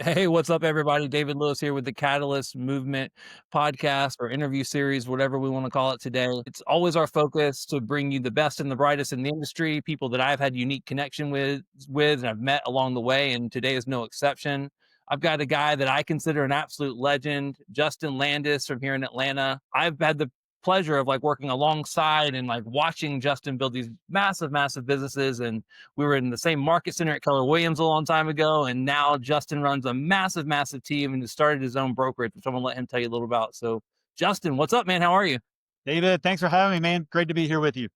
Hey, what's up, everybody? David Lewis here with the Catalyst Movement podcast or interview series, whatever we want to call it today. It's always our focus to bring you the best and the brightest in the industry, people that I've had unique connection with and I've met along the way, and today is no exception. I've got a guy that I consider an absolute legend, Justin Landis from here in Atlanta. I've had the pleasure of working alongside and watching Justin build these massive businesses, and we were in the same market center at Keller Williams a long time ago. And now Justin runs a massive team and has started his own brokerage, which I'm going to let him tell you a little about. So, Justin, what's up, man? How are you? David, thanks for having me, man. Great to be here with you.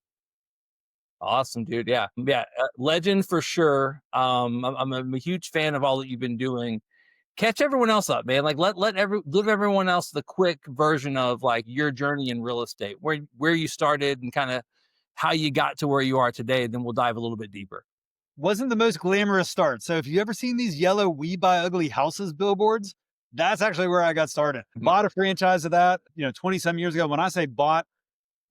Awesome, dude. Yeah. Legend for sure. I'm a huge fan of all that you've been doing. Catch everyone else up, man. Give everyone else the quick version of your journey in real estate, where you started and kind of how you got to where you are today. Then we'll dive a little bit deeper. Wasn't the most glamorous start. So if you ever seen these yellow "We Buy Ugly Houses" billboards, that's actually where I got started. Mhm. Bought a franchise of that, 20 some years ago. When I say bought,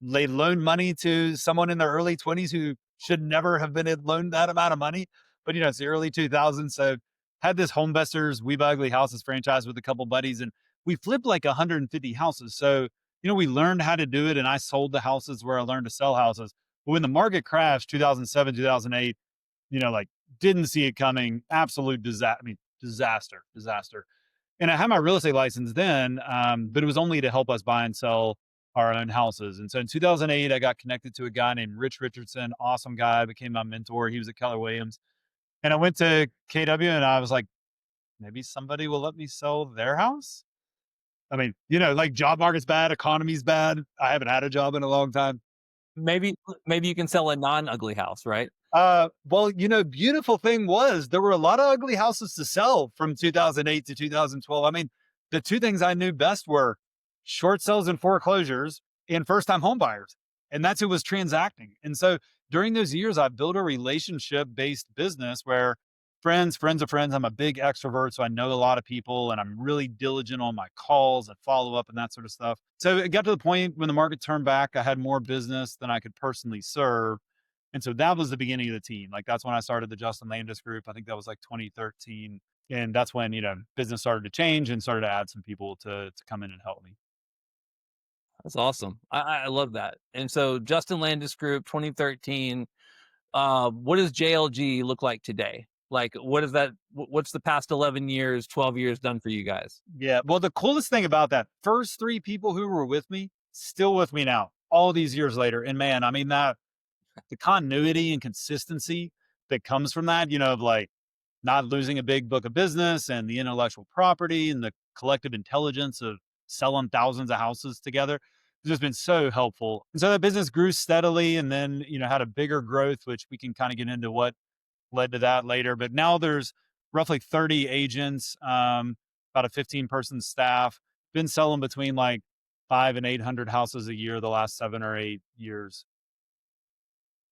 they loaned money to someone in their early 20s who should never have been loaned that amount of money. But it's the early 2000s. So had this Homevestors "We Buy Ugly Houses" franchise with a couple buddies, and we flipped like 150 houses. So, we learned how to do it, and I sold the houses where I learned to sell houses. But when the market crashed 2007, 2008, like didn't see it coming. Absolute disaster. I mean, disaster. And I had my real estate license then, but it was only to help us buy and sell our own houses. And so in 2008, I got connected to a guy named Rich Richardson, awesome guy, became my mentor. He was at Keller Williams. And I went to KW and I was like, maybe somebody will let me sell their house. I mean, like job market's bad, economy's bad. I haven't had a job in a long time. Maybe you can sell a non-ugly house, right? Well, beautiful thing was there were a lot of ugly houses to sell from 2008 to 2012. I mean, the two things I knew best were short sales and foreclosures and first time home buyers. And that's who was transacting. And so during those years, I built a relationship based business where friends of friends, I'm a big extrovert. So I know a lot of people and I'm really diligent on my calls and follow up and that sort of stuff. So it got to the point when the market turned back, I had more business than I could personally serve. And so that was the beginning of the team. Like that's when I started the Justin Landis group. I think that was like 2013. And that's when, business started to change and started to add some people to come in and help me. That's awesome. I love that. And so Justin Landis Group, 2013. What does JLG look like today? What is that? What's the past 11 years, 12 years done for you guys? Yeah. Well, the coolest thing about that first three people who were with me, still with me now, all these years later. And man, I mean, that the continuity and consistency that comes from that, of like not losing a big book of business and the intellectual property and the collective intelligence of selling thousands of houses together has just been so helpful. And so that business grew steadily and then, had a bigger growth, which we can kind of get into what led to that later. But now there's roughly 30 agents, about a 15-person staff, been selling between like 500 and 800 houses a year the last 7 or 8 years.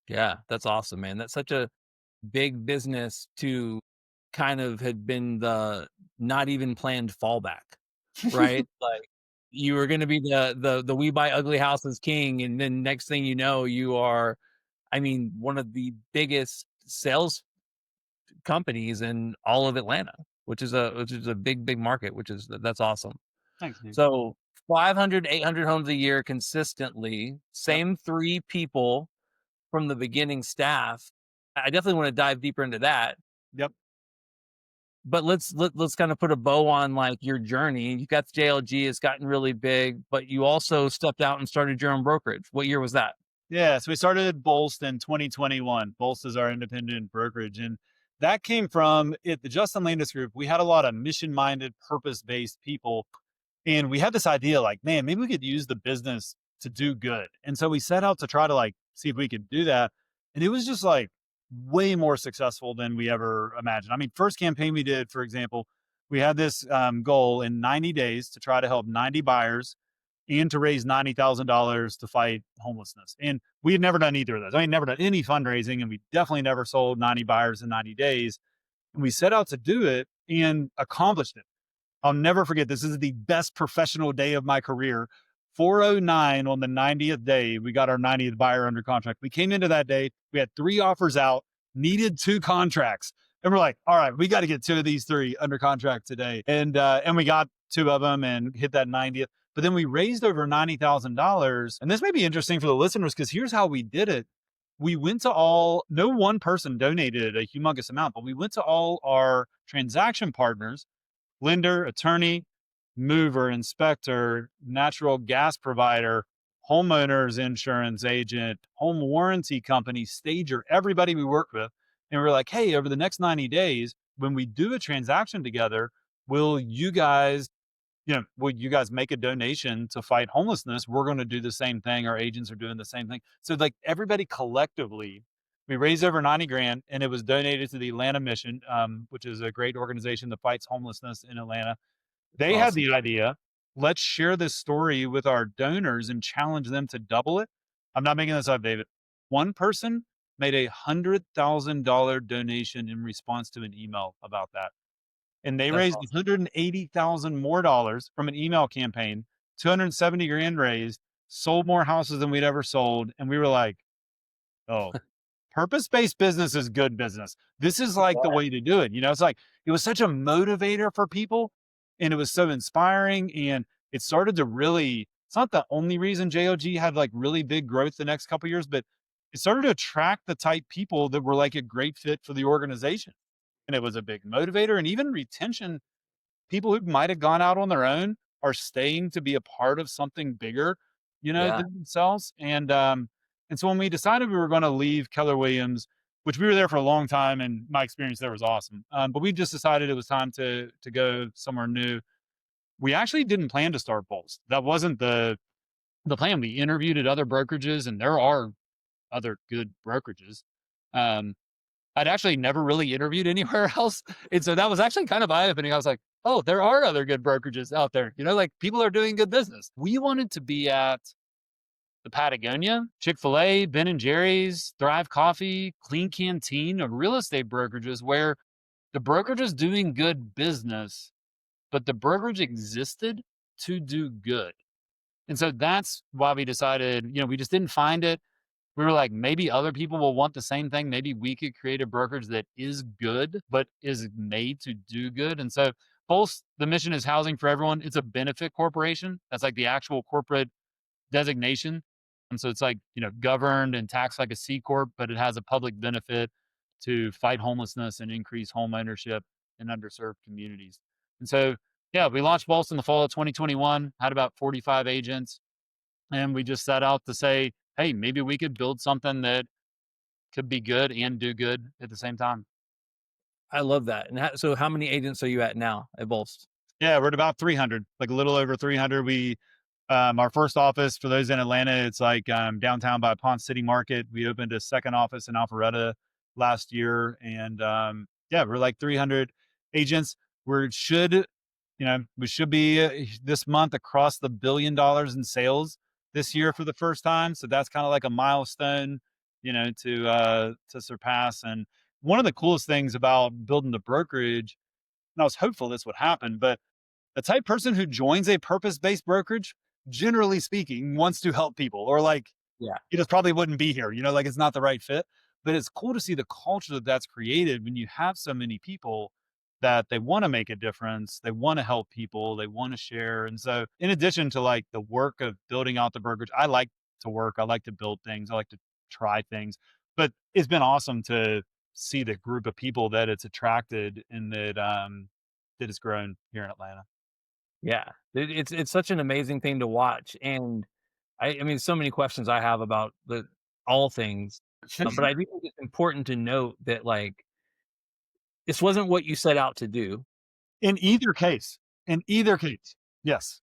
Yeah, that's awesome, man. That's such a big business to kind of had been the not even planned fallback, right? Like you were going to be the we buy ugly houses king, and then next thing you know, you are, I mean, one of the biggest sales companies in all of Atlanta, which is a big market, that's awesome. Thanks, dude. So 500, 800 homes a year consistently, Yep. same three people from the beginning staff. I definitely want to dive deeper into that. Yep. But let's kind of put a bow on your journey. You got the JLG, it's gotten really big, but you also stepped out and started your own brokerage. What year was that? Yeah, so we started Bolst in 2021. Bolst is our independent brokerage, and that came from it. The Justin Landis Group. We had a lot of mission-minded, purpose-based people, and we had this idea, like, man, maybe we could use the business to do good. And so we set out to try to see if we could do that, and it was just like way more successful than we ever imagined. I mean, first campaign we did, for example, we had this goal in 90 days to try to help 90 buyers and to raise $90,000 to fight homelessness. And we had never done either of those. I mean, never done any fundraising, and we definitely never sold 90 buyers in 90 days. And we set out to do it and accomplished it. I'll never forget. This is the best professional day of my career. 4:09 on the 90th day, we got our 90th buyer under contract. We came into that day, we had 3 offers out, needed 2 contracts. And we're like, all right, we got to get two of these three under contract today. And we got two of them and hit that 90th. But then we raised over $90,000. And this may be interesting for the listeners because here's how we did it. We went to all, no one person donated a humongous amount, but we went to all our transaction partners, lender, attorney, mover, inspector, natural gas provider, homeowners insurance agent, home warranty company, stager, everybody we work with. And we're like, hey, over the next 90 days, when we do a transaction together, will you guys, will you guys make a donation to fight homelessness? We're going to do the same thing. Our agents are doing the same thing. So like everybody collectively, we raised over 90 grand and it was donated to the Atlanta Mission, which is a great organization that fights homelessness in Atlanta. They had Awesome. the idea, let's share this story with our donors and challenge them to double it. I'm not making this up, David. One person made $100,000 donation in response to an email about that. And they That's raised awesome. 180,000 more dollars from an email campaign, 270 grand raised, sold more houses than we'd ever sold. And we were like, oh, purpose-based business is good business. This is like the way to do it. It's like it was such a motivator for people and it was so inspiring and it started to really it's not the only reason JOG had like really big growth the next couple of years, but it started to attract the type people that were like a great fit for the organization. And it was a big motivator and even retention. People who might have gone out on their own are staying to be a part of something bigger, Yeah. than themselves. And so when we decided we were going to leave Keller Williams, which we were there for a long time, and my experience there was awesome, but we just decided it was time to go somewhere new. We actually didn't plan to start Bolst. That wasn't the plan. We interviewed at other brokerages, and there are other good brokerages. Um, I'd actually never really interviewed anywhere else. And so that was actually kind of eye opening. I was like, oh, there are other good brokerages out there. Like people are doing good business. We wanted to be at the Patagonia, Chick-fil-A, Ben and Jerry's, Thrive Coffee, Clean Canteen of real estate brokerages where the brokerage is doing good business, but the brokerage existed to do good. And so that's why we decided, we just didn't find it. We were like, maybe other people will want the same thing. Maybe we could create a brokerage that is good, but is made to do good. And so, both the mission is housing for everyone. It's a benefit corporation. That's like the actual corporate designation. And so it's like, governed and taxed like a C Corp, but it has a public benefit to fight homelessness and increase home ownership in underserved communities. And so, yeah, we launched Bolst in the fall of 2021, had about 45 agents. And we just set out to say, hey, maybe we could build something that could be good and do good at the same time. I love that. And so how many agents are you at now at Bolst? Yeah, we're at about 300, like a little over 300. Our first office for those in Atlanta, it's like downtown by Ponce City Market. We opened a second office in Alpharetta last year. And yeah, we're like 300 agents. We should be this month across the $1 billion in sales this year for the first time. So that's kind of like a milestone, to surpass. And one of the coolest things about building the brokerage, and I was hopeful this would happen, but the type person who joins a purpose-based brokerage, generally speaking, wants to help people or like Yeah. he just probably wouldn't be here, like it's not the right fit. But it's cool to see the culture that's created when you have so many people that they want to make a difference, they want to help people, they want to share. And so, in addition to like the work of building out the brokerage, I like to work, I like to build things, I like to try things. But it's been awesome to see the group of people that it's attracted and that it's grown here in Atlanta. Yeah. It's such an amazing thing to watch. And I mean, so many questions I have about the all things. But I do think it's important to note that like this wasn't what you set out to do. In either case, in either case, yes.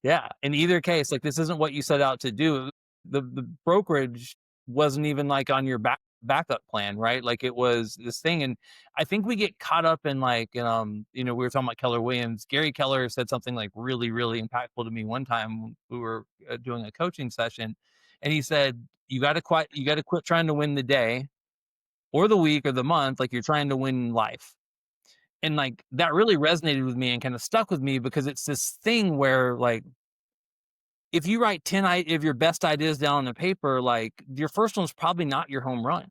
Yeah. In either case, like this isn't what you set out to do. The brokerage wasn't even like on your backup plan, right? Like it was this thing. And I think we get caught up in like, we were talking about Keller Williams. Gary Keller said something like really, really impactful to me one time when we were doing a coaching session. And he said, you got to quit trying to win the day or the week or the month. Like you're trying to win life. And like that really resonated with me and kind of stuck with me because it's this thing where like if you write 10 of your best ideas down on the paper, like your first one's probably not your home run.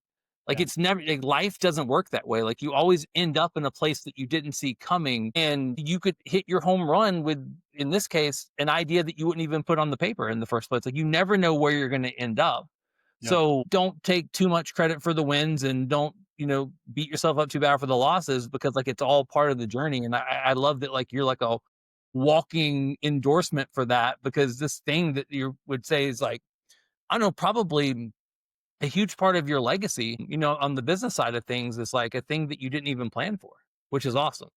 Like Yeah. it's never like life doesn't work that way. Like you always end up in a place that you didn't see coming and you could hit your home run with, in this case, an idea that you wouldn't even put on the paper in the first place. Like you never know where you're going to end up. Yep. So don't take too much credit for the wins and don't, beat yourself up too bad for the losses because like it's all part of the journey. And I love that like you're like a walking endorsement for that because this thing that you would say is like, I don't know, probably a huge part of your legacy, on the business side of things is like a thing that you didn't even plan for, which is awesome.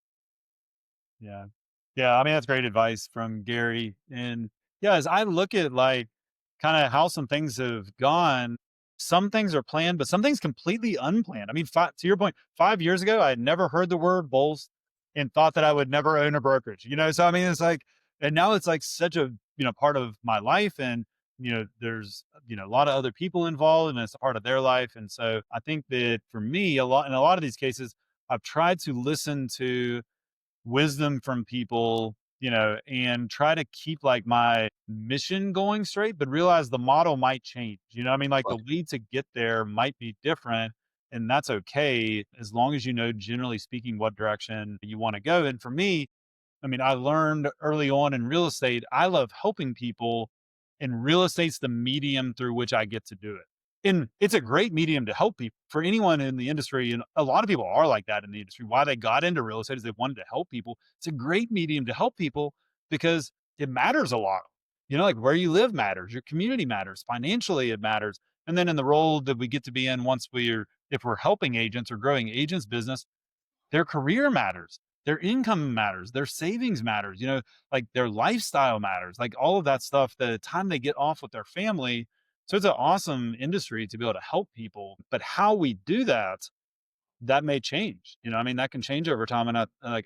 Yeah. Yeah, I mean, that's great advice from Gary, and, yeah, as I look at, like, kinda how some things have gone, some things are planned, but some things completely unplanned. I mean, fi to your point, 5 years ago, I had never heard the word Bolst and thought that I would never own a brokerage, So, I mean, it's like and now it's, like, such a, part of my life, and, there's, a lot of other people involved, and it's a part of their life, and so I think that for me, a lot of these cases, I've tried to listen to wisdom from people, and try to keep like my mission going straight, but realize the model might change. I mean, like the Right. way to get there might be different. And that's okay as long as generally speaking, what direction you want to go. And for me, I mean, I learned early on in real estate, I love helping people, and real estate's the medium through which I get to do it. And it's a great medium to help people for anyone in the industry. And a lot of people are like that in the industry. Why they got into real estate is they wanted to help people. It's a great medium to help people because it matters a lot. Like where you live matters, your community matters, financially, it matters. And then in the role that we get to be in if we're helping agents or growing agents' business, their career matters, their income matters, their savings matters, like their lifestyle matters, like all of that stuff, the time they get off with their family. So it's an awesome industry to be able to help people. But how we do that, that may change. I mean, that can change over time. And I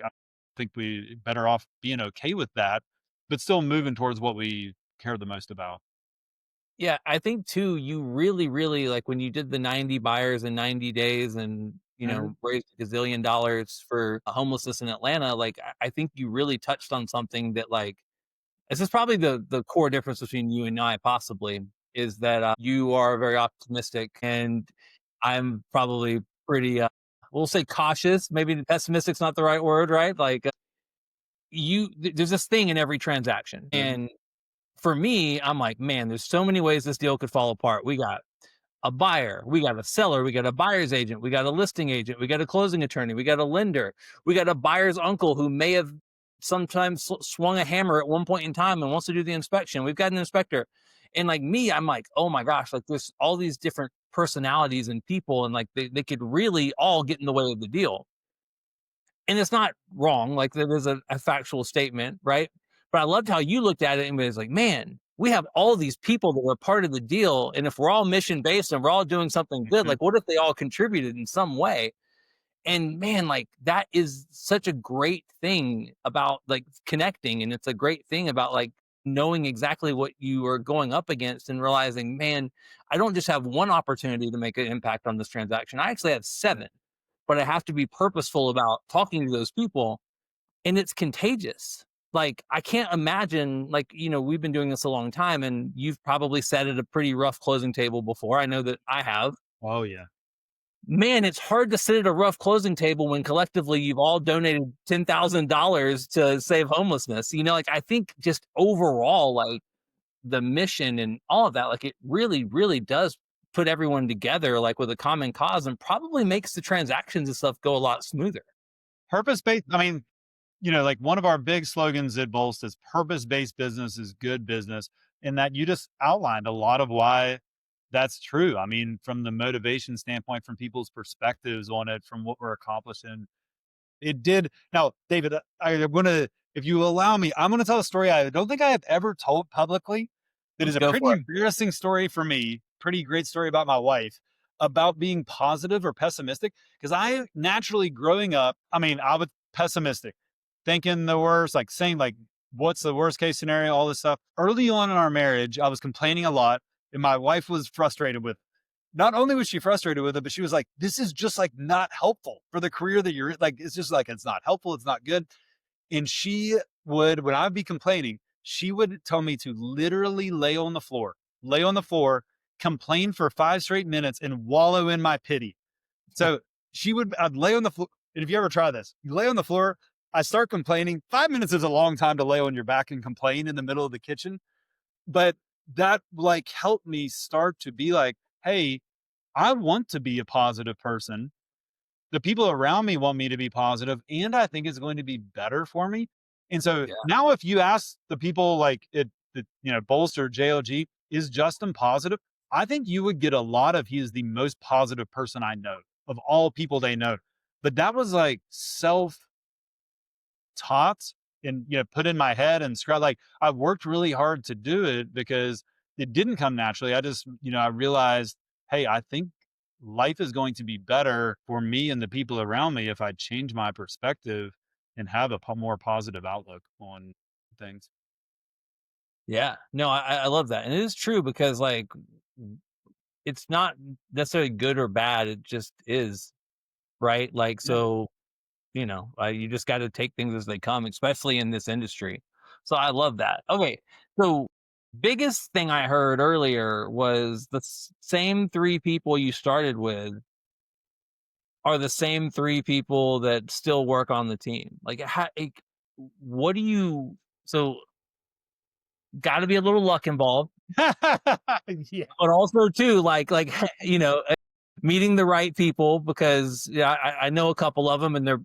think we better off being okay with that, but still moving towards what we care the most about. Yeah, I think too, you really, really like when you did the 90 buyers in 90 days and, Mhm. raised a gazillion dollars for homelessness in Atlanta. Like, I think you really touched on something that, like, this is probably the core difference between you and I, possibly, is that you are very optimistic and I'm probably pretty, we'll say cautious. Maybe pessimistic's not the right word, right? Like, there's this thing in every transaction. Mhm. And for me, I'm like, man, there's so many ways this deal could fall apart. We got a buyer, we got a seller, we got a buyer's agent, we got a listing agent, we got a closing attorney, we got a lender, we got a buyer's uncle who may have sometimes swung a hammer at one point in time and wants to do the inspection. We've got an inspector. And like me, I'm like, oh my gosh, like there's all these different personalities and people, and like they could really all get in the way of the deal. And it's not wrong. Like there is a factual statement, right? But I loved how you looked at it and was like, man, we have all these people that were part of the deal. And if we're all mission based and we're all doing something good, Mhm. like what if they all contributed in some way? And man, like that is such a great thing about like connecting. And it's a great thing about like knowing exactly what you are going up against and realizing, man, I don't just have one opportunity to make an impact on this transaction. I actually have seven, but I have to be purposeful about talking to those people, and it's contagious. Like I can't imagine, like, we've been doing this a long time and you've probably sat at a pretty rough closing table before. I know that I have. Oh, yeah. Man, it's hard to sit at a rough closing table when collectively you've all donated $10,000 to save homelessness. Like I think just overall, like the mission and all of that, like it really, really does put everyone together, like with a common cause, and probably makes the transactions and stuff go a lot smoother. Purpose based. I mean, like one of our big slogans at Bolst is purpose based business is good business. And that you just outlined a lot of why that's true. I mean, from the motivation standpoint, from people's perspectives on it, from what we're accomplishing, it did. Now, David, I'm going to, if you allow me, I'm going to tell a story I don't think I have ever told publicly that is Let's a go pretty for it. embarrassing story for me, pretty great story about my wife about being positive or pessimistic. Because I naturally growing up, I mean, I was pessimistic, thinking the worst, like saying, like, what's the worst case scenario, all this stuff. Early on in our marriage, I was complaining a lot, and my wife was frustrated with not only was she frustrated with it, but she was like, this is just like not helpful for the career that you're in. Like, it's just like, it's not helpful. It's not good. And she would, when I would be complaining, she would tell me to literally lay on the floor, complain for 5 straight minutes and wallow in my pity. So I'd lay on the floor. And if you ever try this, you lay on the floor, I start complaining. 5 minutes is a long time to lay on your back and complain in the middle of the kitchen. But that like helped me start to be like, hey, I want to be a positive person. The people around me want me to be positive, and I think it's going to be better for me. And so Yeah. now, if you ask the people like Bolst or JLG, is Justin positive? I think you would get a lot of he is the most positive person I know of all people they know. But that was like self taught and put in my head and scrap. Like I worked really hard to do it because it didn't come naturally. I just I realized, hey, I think life is going to be better for me and the people around me if I change my perspective and have a more positive outlook on things. Yeah. No, I love that. And it is true because like it's not necessarily good or bad. It just is, right? Like, Yeah. so, you just got to take things as they come, especially in this industry. So I love that. Okay. So, biggest thing I heard earlier was the same three people you started with are the same three people that still work on the team. What do you, so got to be a little luck involved. Yeah. But also too, meeting the right people because, yeah, I know a couple of them and they're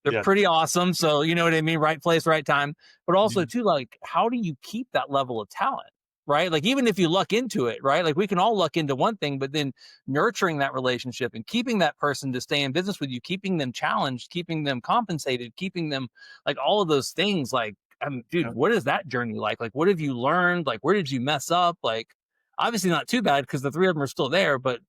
Yeah. pretty awesome, so you know what I mean, right place, right time. But also Mhm. too, like, how do you keep that level of talent, right? Like, even if you luck into it, right? Like, we can all luck into one thing, but then nurturing that relationship and keeping that person to stay in business with you, keeping them challenged, keeping them compensated, keeping them like all of those things, like, dude, Yeah. what is that journey like? Like, what have you learned? Like, where did you mess up? Like, obviously not too bad because the three of them are still there, but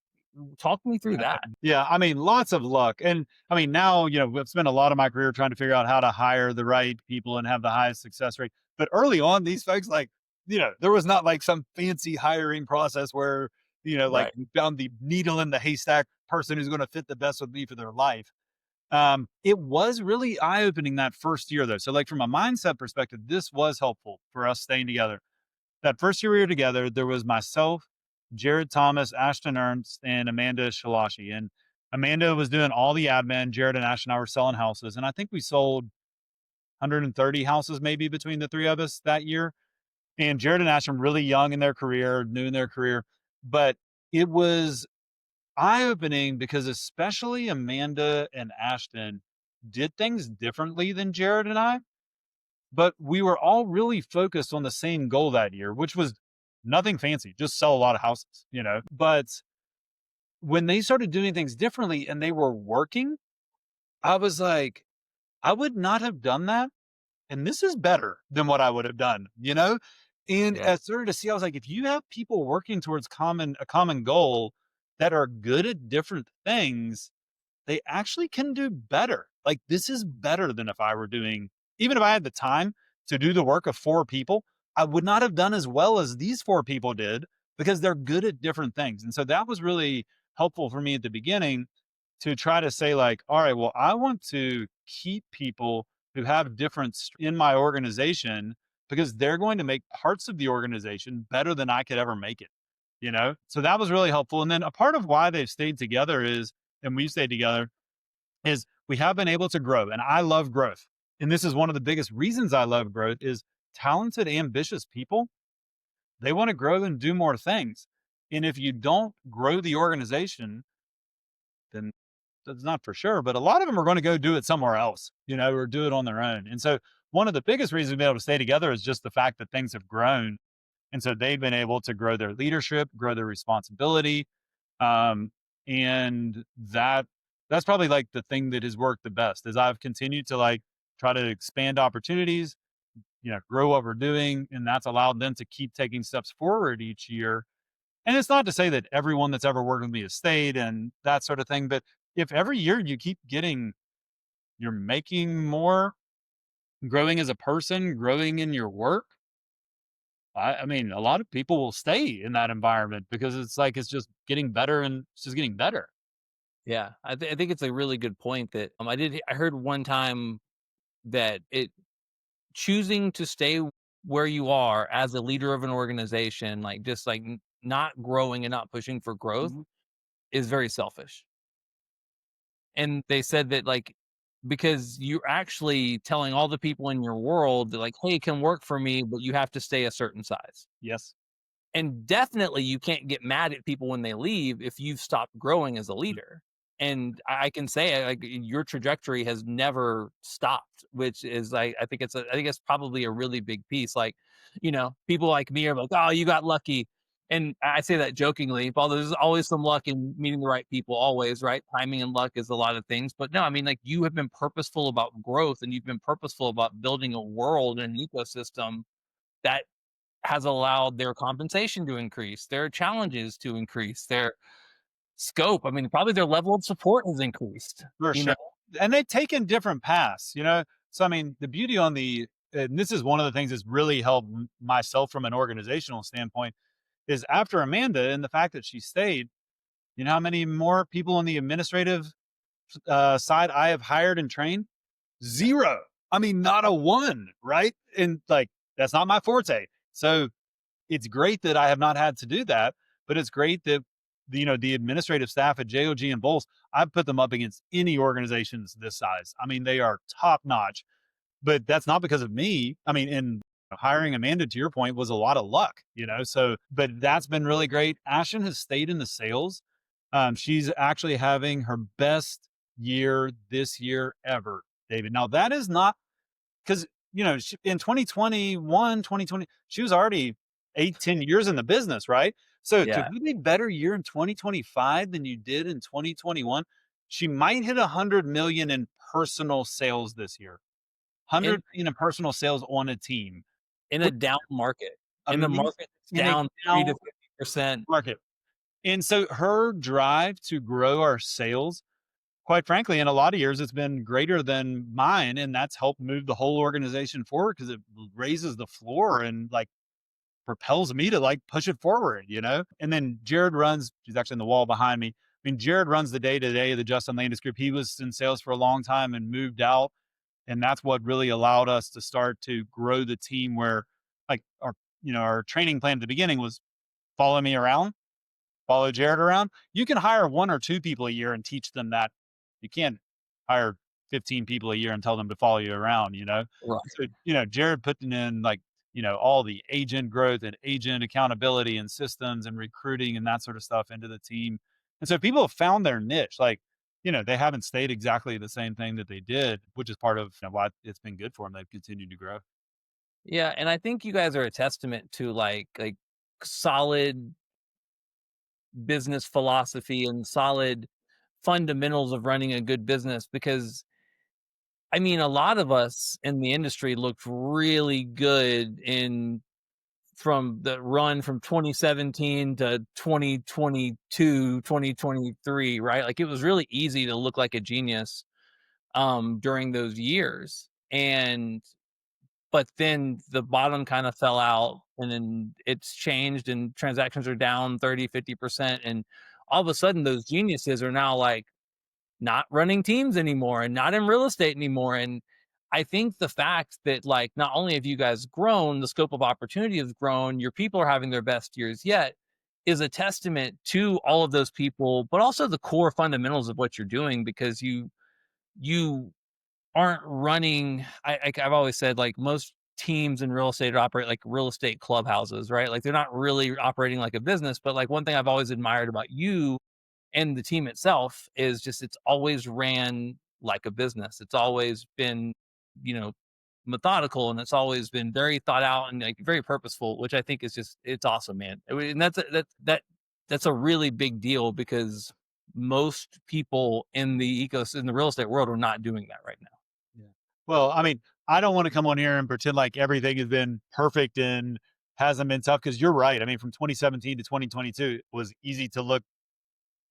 talk me through that. Yeah, I mean, lots of luck. And I mean, now, I've spent a lot of my career trying to figure out how to hire the right people and have the highest success rate. But early on, these folks, like, there was not like some fancy hiring process where, like Right. we found the needle in the haystack person who's going to fit the best with me for their life. It was really eye opening that first year, though. So, like, from a mindset perspective, this was helpful for us staying together. That first year we were together, there was myself, Jared Thomas, Ashton Ernst, and Amanda Shalashi. And Amanda was doing all the admin. Jared and Ashton and I were selling houses. And I think we sold 130 houses maybe between the three of us that year. And Jared and Ashton really young in their career, new in their career. But it was eye opening because especially Amanda and Ashton did things differently than Jared and I, but we were all really focused on the same goal that year, which was nothing fancy, just sell a lot of houses. But when they started doing things differently and they were working, I was like, I would not have done that. And this is better than what I would have done. And Yeah. I started to see, I was like, if you have people working towards a common goal that are good at different things, they actually can do better. Like this is better than if I were doing, even if I had the time to do the work of four people, I would not have done as well as these four people did because they're good at different things. And so that was really helpful for me at the beginning to try to say like, all right, well, I want to keep people who have in my organization because they're going to make parts of the organization better than I could ever make it. So that was really helpful. And then a part of why they've stayed together is, and we've stayed together, is we have been able to grow. And I love growth. And this is one of the biggest reasons I love growth is talented, ambitious people. They want to grow and do more things. And if you don't grow the organization, then that's not for sure. But a lot of them are going to go do it somewhere else, or do it on their own. And so one of the biggest reasons we've been able to stay together is just the fact that things have grown. And so they've been able to grow their leadership, grow their responsibility, um, and that's probably like the thing that has worked the best is I've continued to like try to expand opportunities, grow what we're doing, and that's allowed them to keep taking steps forward each year. And it's not to say that everyone that's ever worked with me has stayed and that sort of thing, but if every year you're making more, growing as a person, growing in your work, I mean, a lot of people will stay in that environment because it's like it's just getting better and it's just getting better. Yeah. I think it's a really good point that I heard one time that it choosing to stay where you are as a leader of an organization, like just like not growing and not pushing for growth Mhm. is very selfish. And they said that, like, because you're actually telling all the people in your world that, like, "Hey, come work for me, but you have to stay a certain size." Yes. And definitely you can't get mad at people when they leave if you've stopped growing as a Mm. leader. And I can say, like, your trajectory has never stopped, which is, like, I think it's probably a really big piece. Like, people like me are like, "Oh, you got lucky." And I say that jokingly, although there's always some luck in meeting the right people, always, right? Timing and luck is a lot of things. But no, I mean, like, you have been purposeful about growth, and you've been purposeful about building a world and an ecosystem that has allowed their compensation to increase, their challenges to increase, their scope. I mean, probably their level of support has increased, For you know? sure. And they've taken different paths, you know? So, I mean, the beauty on and this is one of the things that's really helped myself from an organizational standpoint is after Amanda and the fact that she stayed, you know how many more people on the administrative side I have hired and trained? Yeah. Zero. I mean, not a one, right? And like, that's not my forte. So it's great that I have not had to do that, but it's great that the administrative staff at JOG and Bolst, I've put them up against any organizations this size. I mean, they are top notch, but that's not because of me. I mean, and hiring Amanda, to your point, was a lot of luck, you know. So, but that's been really great. Ashton has stayed in the sales. She's actually having her best year this year ever, David. Now that is not because in 2021, 2020, she was already 8, 10 years in the business, right? So to Yeah. have a better year in 2025 than you did in 2021, she might hit 100 million in personal sales this year. In 100 million in personal sales on a team, in a which down market, in the amazing market that's in a down 3 to down 50%. market. And so her drive to grow our sales, quite frankly, in a lot of years, it's been greater than mine, and that's helped move the whole organization forward because it raises the floor and like propels me to like push it forward, you know? And then Jared runs, she's actually in the wall behind me. I mean, Jared runs the day to day of the Justin Landis group. He was in sales for a long time and moved out. And that's what really allowed us to start to grow the team where like our training plan at the beginning was follow me around, follow Jared around. You can hire 1 or 2 people a year and teach them that. You can't hire 15 people a year and tell them to follow you around, you know? Right. So, Jared putting in like, all the agent growth and agent accountability and systems and recruiting and that sort of stuff into the team. And so people have found their niche. Like, they haven't stayed exactly the same thing that they did, which is part of why it's been good for them. They've continued to grow. Yeah, and I think you guys are a testament to, like, solid business philosophy and solid fundamentals of running a good business because, I mean, a lot of us in the industry looked really good in from the run from 2017 to 2022, 2023, right? Like, it was really easy to look like a genius, during those years, and but then the bottom kinda fell out, and then it's changed, and transactions are down 30, 50%, and all of a sudden, those geniuses are now, like, not running teams anymore and not in real estate anymore. And I think the fact that, like, not only have you guys grown, the scope of opportunity has grown, your people are having their best years yet, is a testament to all of those people, but also the core fundamentals of what you're doing because you aren't running. I've always said, like, most teams in real estate operate like real estate clubhouses, right? Like, they're not really operating like a business. But, like, one thing I've always admired about you and the team itself is just it's always ran like a business. It's always been, you know, methodical, and it's always been very thought out and, like, very purposeful, which I think is just it's awesome, man. And that's a really big deal because most people in in the real estate world are not doing that right now. Yeah. Well, I mean, I don't want to come on here and pretend like everything has been perfect and hasn't been tough because you're right. I mean, from 2017 to 2022, it was easy to look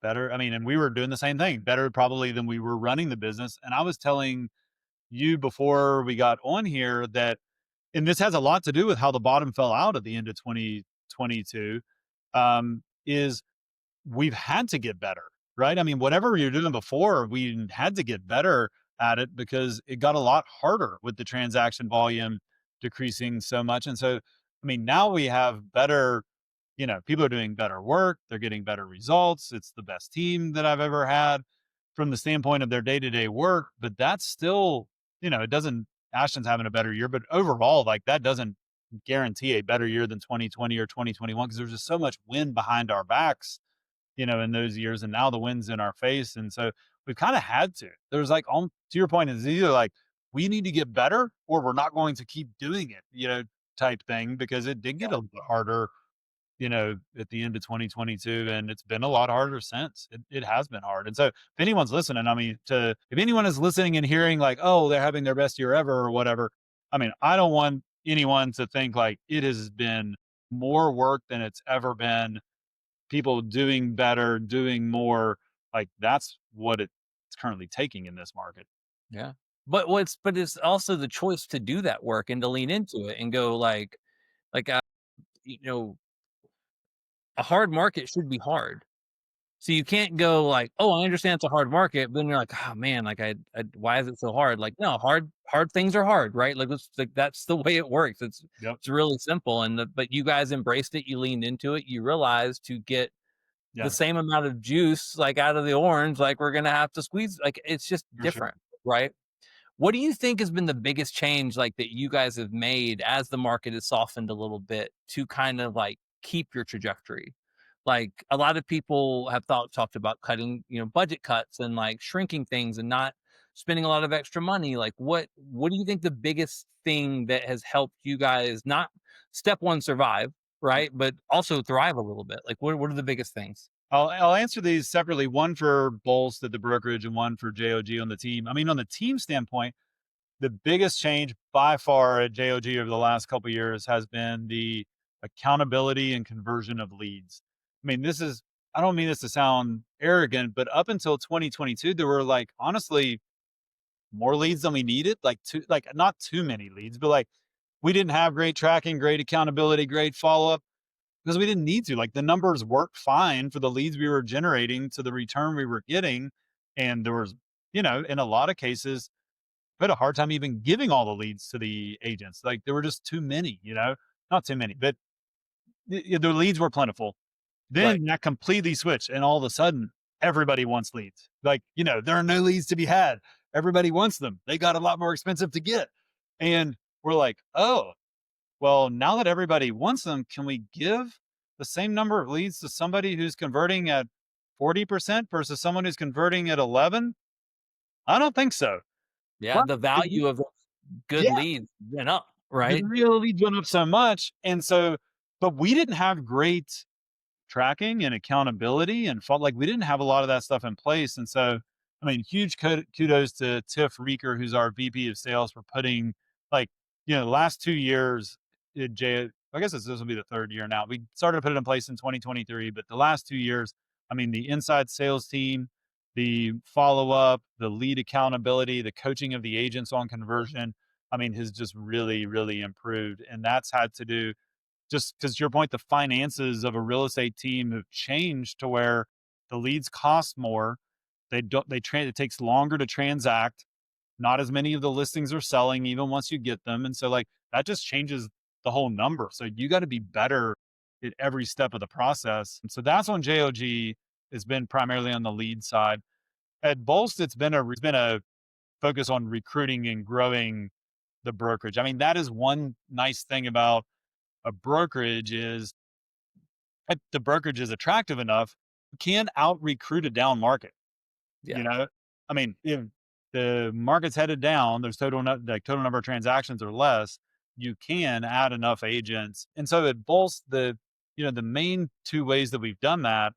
better. I mean, and we were doing the same thing, better probably than we were running the business. And I was telling you before we got on here that, and this has a lot to do with how the bottom fell out at the end of 2022, is we've had to get better, right? I mean, whatever you're doing before, we had to get better at it because it got a lot harder with the transaction volume decreasing so much. And so, I mean, now we have better, people are doing better work, they're getting better results. It's the best team that I've ever had from the standpoint of their day-to-day work, but that's still, it doesn't Ashton's having a better year, but overall, like that doesn't guarantee a better year than 2020 or 2021 because there's just so much wind behind our backs, in those years. And now the wind's in our face. And so we've kind of had to. There's like, to your point, is either like we need to get better or we're not going to keep doing it, type thing, because it did get a little harder, at the end of 2022, and it's been a lot harder since. It has been hard. And so if anyone's listening, I mean, if anyone is listening and hearing like, oh, they're having their best year ever or whatever, I mean, I don't want anyone to think like it has been more work than it's ever been. People doing better, doing more. Like that's what it's currently taking in this market. Yeah. But it's also the choice to do that work and to lean into it and go like, you know, a hard market should be hard. So you can't go like, "Oh, I understand it's a hard market," but then you're like, "Oh man, like I why is it so hard?" Like, no, hard things are hard, right? Like it's like that's the way it works. Yep. It's really simple, but you guys embraced it. You leaned into it. You realized to get the Yeah, same amount of juice like out of the orange, like we're gonna have to squeeze. Like it's just for sure. different, right? What do you think has been the biggest change, like, that you guys have made as the market has softened a little bit to kind of, like, keep your trajectory? Like, a lot of people have talked about cutting, budget cuts and, like, shrinking things and not spending a lot of extra money. Like, what do you think the biggest thing that has helped you guys not step 1 survive, right, but also thrive a little bit? Like, what are the biggest things? I'll answer these separately. One for Bolst at the brokerage and one for JOG on the team. I mean, on the team standpoint, the biggest change by far at JOG over the last couple of years has been the accountability and conversion of leads. I mean, I don't mean this to sound arrogant, but up until 2022, there were like honestly more leads than we needed. Like not too many leads, but like we didn't have great tracking, great accountability, great follow up because we didn't need to. Like the numbers worked fine for the leads we were generating to the return we were getting. And there was, in a lot of cases, we had a hard time even giving all the leads to the agents. Like there were just too many, not too many, but the leads were plentiful. Right. Then that completely switched. And all of a sudden, everybody wants leads. Like, there are no leads to be had. Everybody wants them. They got a lot more expensive to get. And we're like, oh, well, now that everybody wants them, can we give the same number of leads to somebody who's converting at 40% versus someone who's converting at 11? I don't think so. Yeah, But the value of good yeah, leads went up, the right? real leads went up so much. And so, but we didn't have great tracking and accountability and felt like we didn't have a lot of that stuff in place. And so, I mean, huge kudos to Tiff Reeker, who's our VP of sales, for putting like, the last 2 years, I guess this will be the third year now. We started to put it in place in 2023, but the last 2 years, I mean, the inside sales team, the follow up, the lead accountability, the coaching of the agents on conversion, I mean, has just really, really improved. And that's had to do just because your point, the finances of a real estate team have changed to where the leads cost more. It takes longer to transact. Not as many of the listings are selling even once you get them. And so like that just changes the whole number. So you got to be better at every step of the process. And so that's on JOG has been primarily on the lead side. At Bolst, it's been a focus on recruiting and growing the brokerage. I mean, that is one nice thing about a brokerage is if the brokerage is attractive enough, you can out recruit a down market. Yeah. You know, I mean, if the market's headed down, there's total number of transactions or less, you can add enough agents. And so it bolsters the main two ways that we've done that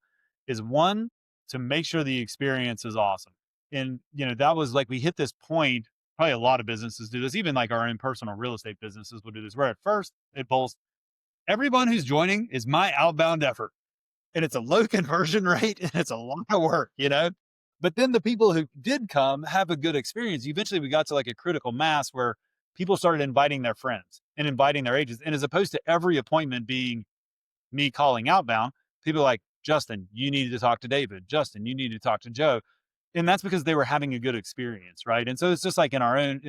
is one, to make sure the experience is awesome. And, that was like we hit this point, probably a lot of businesses do this, even like our own personal real estate businesses would do this, where at first it bolsters everyone who's joining is my outbound effort. And it's a low conversion rate and it's a lot of work. But then the people who did come have a good experience. Eventually we got to like a critical mass where people started inviting their friends and inviting their agents. And as opposed to every appointment being me calling outbound, people are like, Justin, you need to talk to David. Justin, you need to talk to Joe. And that's because they were having a good experience. Right. And so it's just like in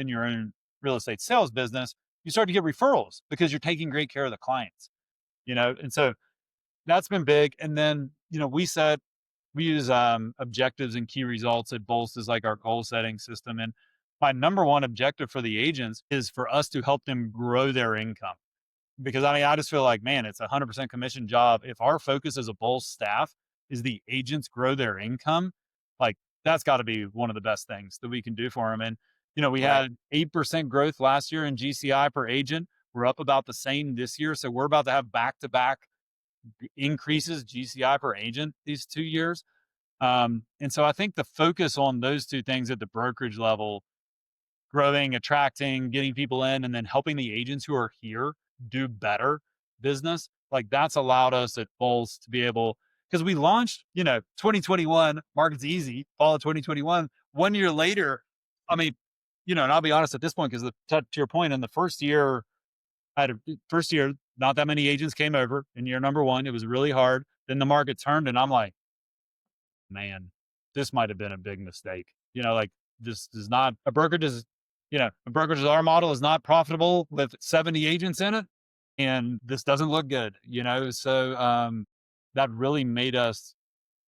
your own real estate sales business, you start to get referrals because you're taking great care of the clients. And so that's been big. And then, we said we use objectives and key results at Bolst as like our goal setting system. And my number one objective for the agents is for us to help them grow their income. Because I mean, I just feel like, man, it's a 100% commission job. If our focus as a Bolst staff is the agents grow their income, like that's got to be one of the best things that we can do for them. And, we Right. had 8% growth last year in GCI per agent. We're up about the same this year. So we're about to have back to back increases GCI per agent these 2 years. And so I think the focus on those two things at the brokerage level, growing, attracting, getting people in, and then helping the agents who are here do better business, like that's allowed us at Bolts to be able, because we launched, 2021, market's easy, fall of 2021. 1 year later, I mean, and I'll be honest at this point, because to your point, in the first year, not that many agents came over in year number one. It was really hard. Then the market turned, and I'm like, man, this might have been a big mistake. Like this is not a brokerage is, a brokerage our model is not profitable with 70 agents in it. And this doesn't look good. So that really made us,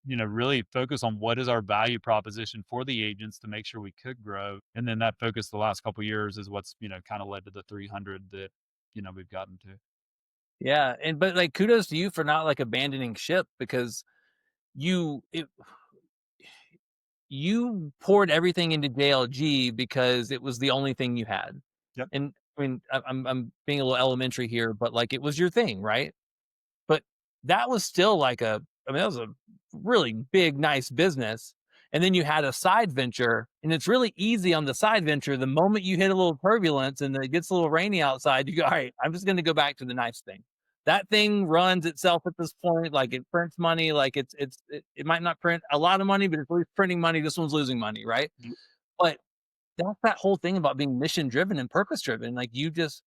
really focus on what is our value proposition for the agents to make sure we could grow. And then that focus the last couple of years is what's, kind of led to the 300 that, we've gotten to. Yeah, but, like, kudos to you for not, like, abandoning ship because you it you poured everything into JLG because it was the only thing you had. Yep. And, I mean, I'm being a little elementary here, but, like, it was your thing, right? But that was still like that was a really big, nice business. And then you had a side venture, and it's really easy on the side venture. The moment you hit a little turbulence and it gets a little rainy outside, you go, all right, I'm just going to go back to the nice thing. That thing runs itself at this point. Like it prints money. Like it might not print a lot of money, but it's always printing money. This one's losing money, right? Yep. But that's that whole thing about being mission driven and purpose driven. Like you just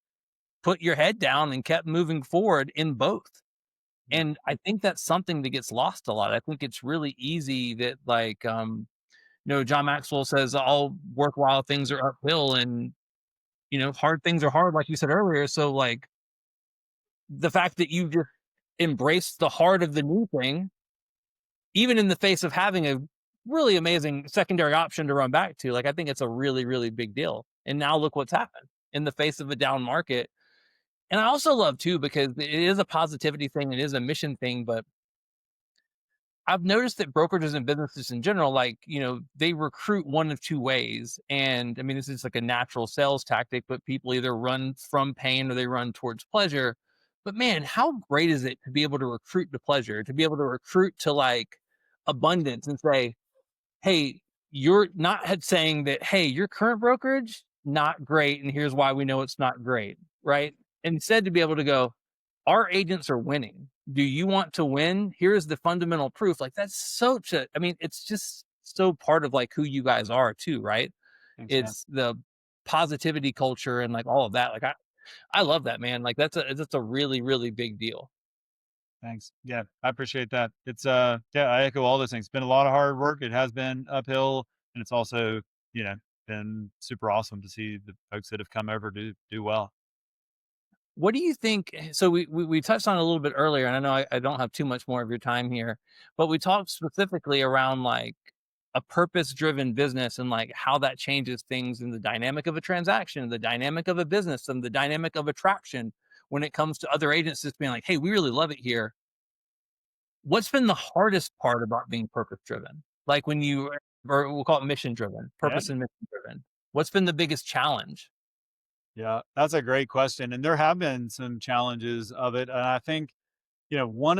put your head down and kept moving forward in both. Yep. And I think that's something that gets lost a lot. I think it's really easy that like John Maxwell says all worthwhile things are uphill and hard things are hard, like you said earlier. So like the fact that you just embrace the hard of the new thing, even in the face of having a really amazing secondary option to run back to, like I think it's a really, really big deal. And now look what's happened in the face of a down market. And I also love too, because it is a positivity thing, it is a mission thing, but I've noticed that brokerages and businesses in general, like, they recruit one of two ways. And I mean, this is like a natural sales tactic, but people either run from pain or they run towards pleasure. But man, how great is it to be able to recruit to pleasure, to be able to recruit to like abundance and say, hey, you're not saying that, hey, your current brokerage, not great. And here's why we know it's not great. Right. Instead, to be able to go, our agents are winning. Do you want to win? Here's the fundamental proof. Like that's such a, I mean, it's just so part of like who you guys are too, right? Thanks, man. It's the positivity culture and like all of that. Like I love that, man. Like that's a really, really big deal. Thanks. Yeah, I appreciate that. It's yeah, I echo all those things. It's been a lot of hard work. It has been uphill, and it's also, you know, been super awesome to see the folks that have come over do well. What do you think? So we touched on it a little bit earlier, and I know I don't have too much more of your time here, but we talked specifically around like a purpose driven business and like how that changes things in the dynamic of a transaction, the dynamic of a business, and the dynamic of attraction when it comes to other agents just being like, hey, we really love it here. What's been the hardest part about being purpose driven? Like when you, or we'll call it mission driven, Yeah. purpose and mission driven. What's been the biggest challenge? Yeah, that's a great question. And there have been some challenges of it. And I think, one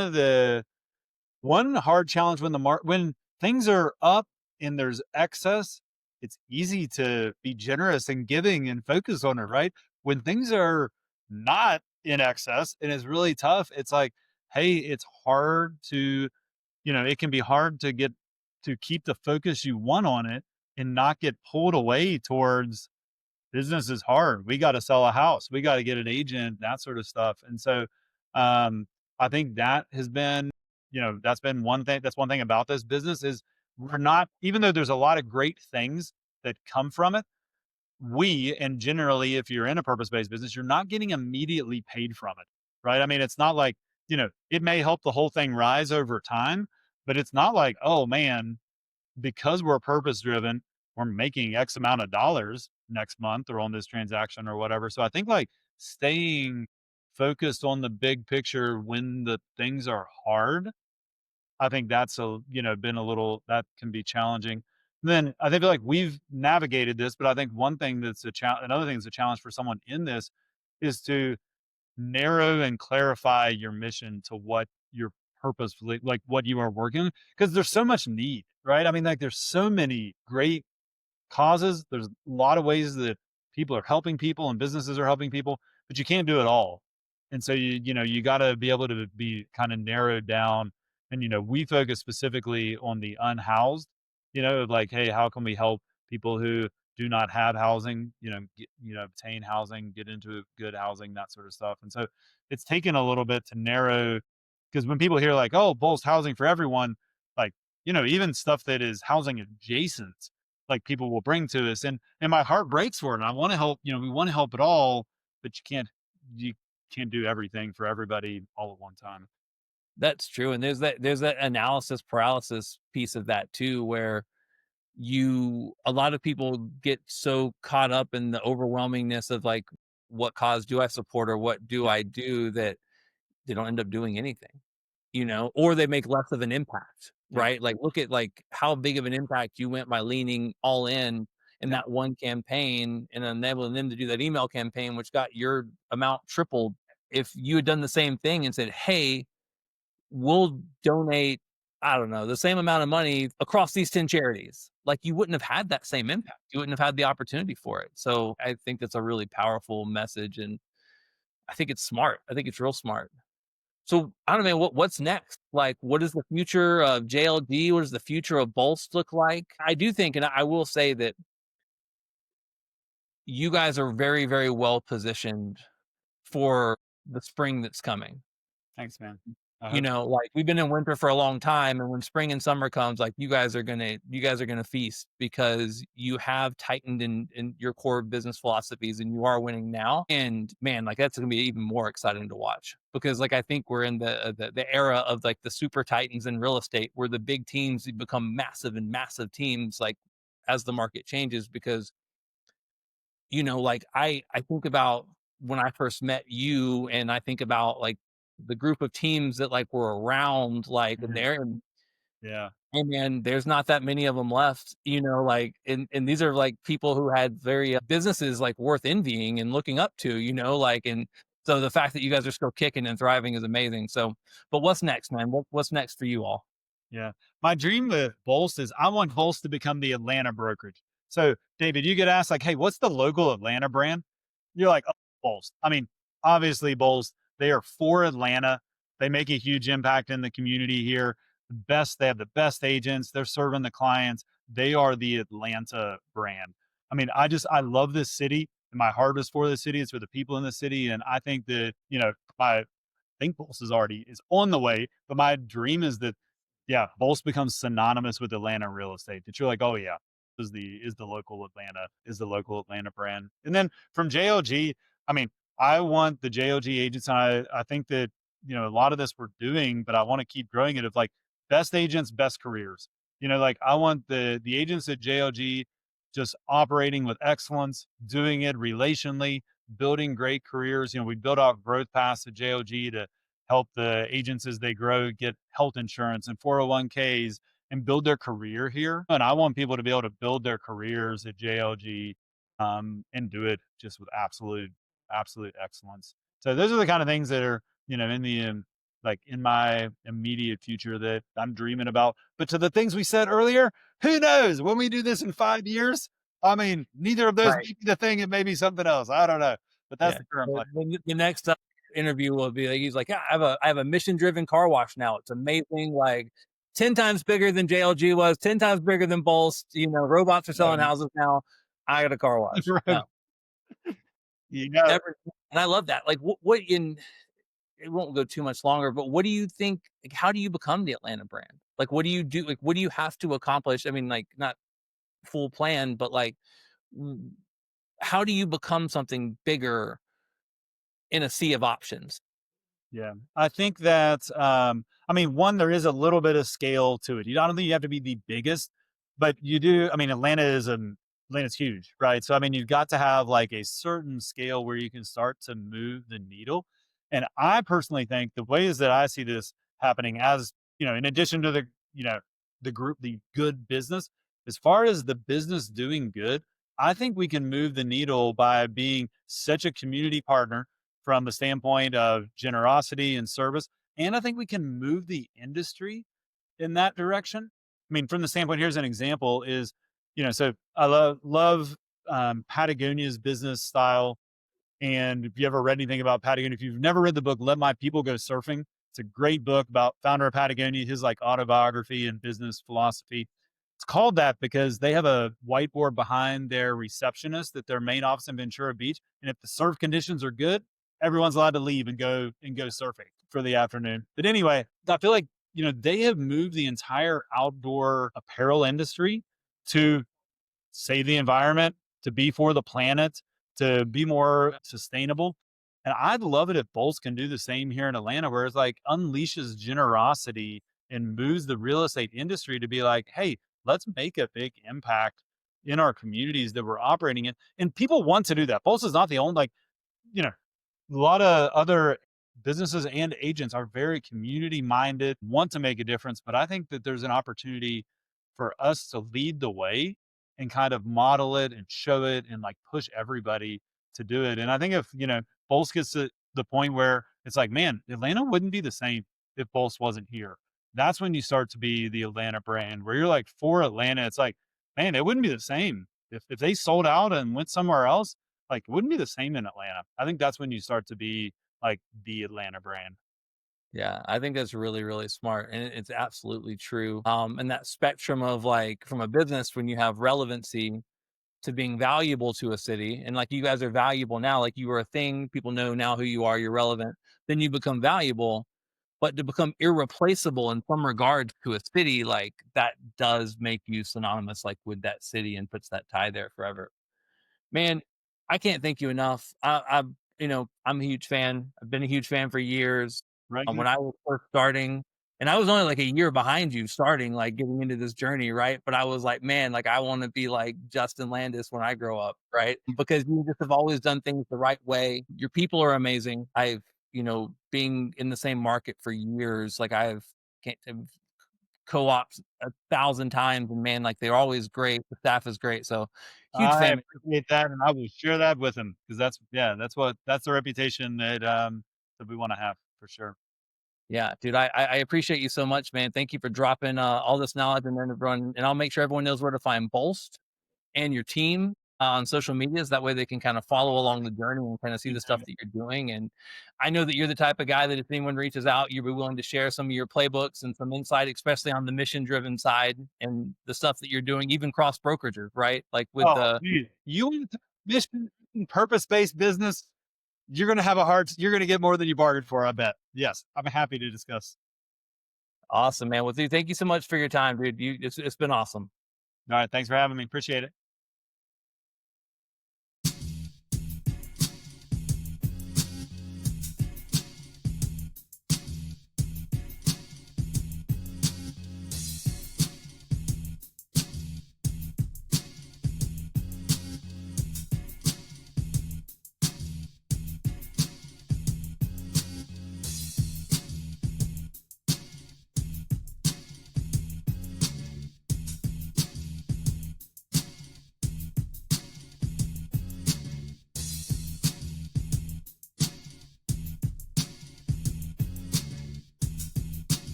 hard challenge when when things are up and there's excess, it's easy to be generous and giving and focus on it, right? When things are not in excess and it's really tough, it's like, hey, it's hard to, it can be hard to get to keep the focus you want on it and not get pulled away towards business is hard. We got to sell a house. We got to get an agent, that sort of stuff. And so, I think that has been, that's been one thing. That's one thing about this business is we're not, even though there's a lot of great things that come from it, and generally, if you're in a purpose based business, you're not getting immediately paid from it. Right. I mean, it's not like, it may help the whole thing rise over time, but it's not like, oh man, because we're purpose driven, we're making X amount of dollars next month or on this transaction or whatever. So I think like staying focused on the big picture when the things are hard, I think that's been a little that can be challenging. Then I think like we've navigated this, but I think one thing that's a challenge, another thing that's a challenge for someone in this is to narrow and clarify your mission to what you're purposefully like what you are working because there's so much need, right? I mean, like there's so many great causes. There's a lot of ways that people are helping people and businesses are helping people, but you can't do it all. And so you got to be able to be kind of narrowed down. And we focus specifically on the unhoused. Like, hey, how can we help people who do not have housing? Obtain housing, get into good housing, that sort of stuff. And so it's taken a little bit to narrow because when people hear like, oh, Bolst housing for everyone, like even stuff that is housing adjacent like people will bring to us and my heart breaks for it and I want to help we want to help it all but you can't do everything for everybody all at one time. That's true, and there's that analysis paralysis piece of that too, where a lot of people get so caught up in the overwhelmingness of like, what cause do I support or what do Yeah, I do, that they don't end up doing anything, or they make less of an impact, yeah, right? Like, look at like how big of an impact you went by leaning all in yeah, that one campaign and enabling them to do that email campaign, which got your amount tripled. If you had done the same thing and said, "Hey, we'll donate, I don't know, the same amount of money across these 10 charities," like, you wouldn't have had that same impact. You wouldn't have had the opportunity for it. So I think that's a really powerful message. And I think it's smart. I think it's real smart. So I don't know, man, what's next? Like, what is the future of JLD? What does the future of Bolst look like? I do think, and I will say that you guys are very, very well positioned for the spring that's coming. thanks man, I hope so. Like, we've been in winter for a long time, and when spring and summer comes, like, you guys are gonna feast because you have tightened in your core business philosophies, and you are winning now. And man, like, that's gonna be even more exciting to watch because, like, I think we're in the era of like the super titans in real estate, where the big teams become massive and massive teams, like, as the market changes. Because like, I think about when I first met you, and I think about like the group of teams that like were around, like, and Mhm. there, and Yeah, hey man, there's not that many of them left, like, and these are like people who had very businesses like worth envying and looking up to, like, and so the fact that you guys are still kicking and thriving is amazing. So, but what's next, man? What's next for you all? yeah. My dream with Bolst is I want Bolst to become the Atlanta brokerage. So David, you get asked like, hey, what's the local Atlanta brand? You're like, oh, Bolst. I mean, obviously Bolst, they are for Atlanta. They make a huge impact in the community here. They have the best agents. They're serving the clients. They are the Atlanta brand. I mean, I love this city and my heart is for the city. It's for the people in the city. And I think that, my think Bolst is on the way, but my dream is that yeah, Bolst becomes synonymous with Atlanta real estate. That you're like, oh yeah, is the local Atlanta brand. And then from JLG, I mean, I want the JLG agents, and I think that a lot of this we're doing, but I want to keep growing it of like best agents, best careers. Like I want the agents at JLG just operating with excellence, doing it relationally, building great careers. We build out growth paths at JLG to help the agents as they grow get health insurance and 401ks and build their career here. And I want people to be able to build their careers at JLG and do it just with absolute excellence. So those are the kind of things that are, in the like in my immediate future that I'm dreaming about. But to the things we said earlier, who knows when we do this in 5 years? I mean, neither of those may Right. be the thing. It may be something else. I don't know, but that's Yeah. the current plan. The next interview will be like, he's like, yeah, I have a mission driven car wash now. It's amazing. Like, 10 times bigger than JLG was, 10 times bigger than Bolst. Robots are selling houses now. I got a car wash. No, You got it. never. And I love that. Like, what in it won't go too much longer, but what do you think? Like, how do you become the Atlanta brand? Like, what do you do? Like, what do you have to accomplish? I mean, like, not full plan, but like, w- how do you become something bigger in a sea of options? Yeah. I think that, I mean, one, there is a little bit of scale to it. I don't think you have to be the biggest, but you do. I mean, Atlanta's huge, right? So, I mean, you've got to have like a certain scale where you can start to move the needle. And I personally think the ways that I see this happening, as in addition to the good business, as far as the business doing good, I think we can move the needle by being such a community partner from the standpoint of generosity and service. And I think we can move the industry in that direction. I mean, from the standpoint, here's an example is, so I love Patagonia's business style. And if you ever read anything about Patagonia, if you've never read the book, Let My People Go Surfing, it's a great book about founder of Patagonia, his like autobiography and business philosophy. It's called that because they have a whiteboard behind their receptionist at their main office in Ventura Beach. And if the surf conditions are good, everyone's allowed to leave and go surfing for the afternoon. But anyway, I feel like, they have moved the entire outdoor apparel industry to save the environment, to be for the planet, to be more sustainable. And I'd love it if Bolst can do the same here in Atlanta, where it's like unleashes generosity and moves the real estate industry to be like, hey, let's make a big impact in our communities that we're operating in. And people want to do that. Bolst is not the only, like, you know, a lot of other businesses and agents are very community minded, want to make a difference. But I think that there's an opportunity for us to lead the way and kind of model it and show it and like push everybody to do it. And I think if, Bolst gets to the point where it's like, man, Atlanta wouldn't be the same if Bolst wasn't here. That's when you start to be the Atlanta brand where you're like for Atlanta. It's like, man, it wouldn't be the same if they sold out and went somewhere else. Like, it wouldn't be the same in Atlanta. I think that's when you start to be like the Atlanta brand. Yeah, I think that's really, really smart, and it's absolutely true. And that spectrum of like from a business when you have relevancy to being valuable to a city, and like you guys are valuable now, like you are a thing, people know now who you are, you're relevant, then you become valuable. But to become irreplaceable in some regard to a city, like that does make you synonymous like with that city and puts that tie there forever. Man, I can't thank you enough. I'm a huge fan. I've been a huge fan for years. Right. When I was first starting, and I was only like a year behind you starting, like getting into this journey, right? But I was like, man, like I want to be like Justin Landis when I grow up, right? Because you just have always done things the right way. Your people are amazing. Being in the same market for years, like can't have co-ops 1,000 times, and man, like they're always great. The staff is great. So huge I fan. appreciate that, and I will share that with him because that's the reputation that we wanna have for sure. Yeah, dude, I appreciate you so much, man. Thank you for dropping all this knowledge and then everyone, and I'll make sure everyone knows where to find Bolst and your team on social medias. That way they can kind of follow along the journey and kind of see the stuff that you're doing. And I know that you're the type of guy that if anyone reaches out, you'll be willing to share some of your playbooks and some insight, especially on the mission driven side and the stuff that you're doing, even cross brokerages, right? Like with Oh, the dude, you want mission purpose-based business, you're gonna get more than you bargained for, I bet. Yes, I'm happy to discuss. awesome, man. Well, dude, thank you so much for your time, dude. It's been awesome. Alright, thanks for having me, appreciate it.